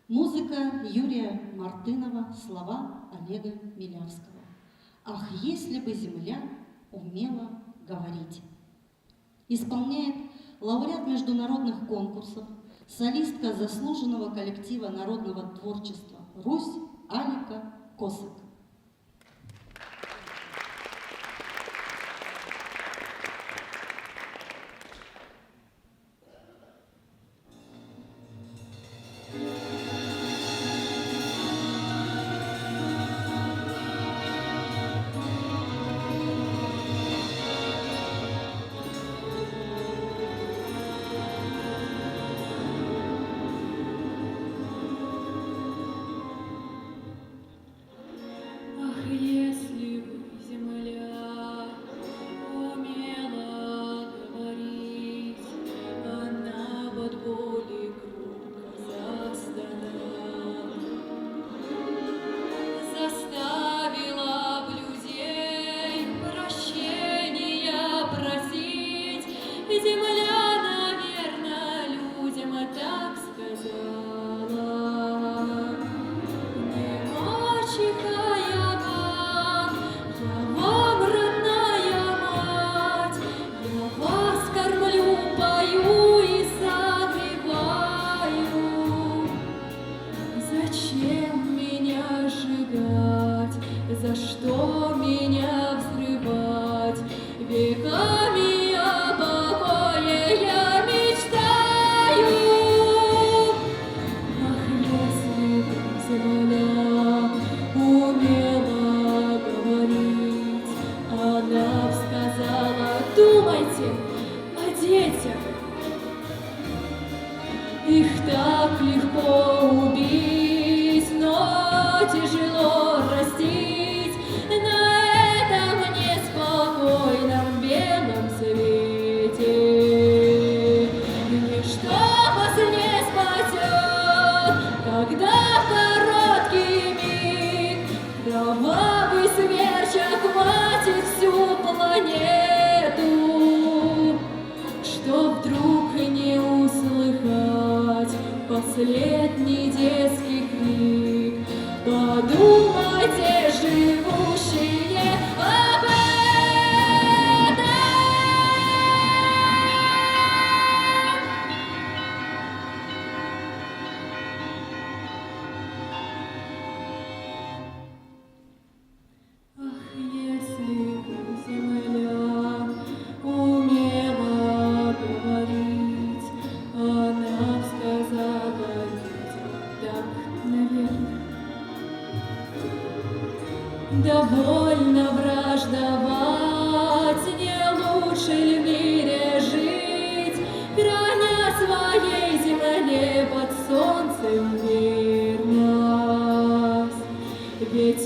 Музыка Юрия Мартынова, слова Олега Милявского. «Ах, если бы земля умела говорить». Исполняет лауреат международных конкурсов, солистка заслуженного коллектива народного творчества «Русь» Алика Косак. Их так легко убить, но тяжело растить на этом неспокойном белом свете. Ничто вас не спасет, когда в короткий миг кровавый смерч охватит всю планету, что вдруг не услыхать последний детский крик. Подумайте, живущие, об этом. Ах, если бы земля умела говорить, она сказала людям так, наверное. Довольно враждовать, не лучше ли в мире жить, храня своей земле под солнцем верность? Ведь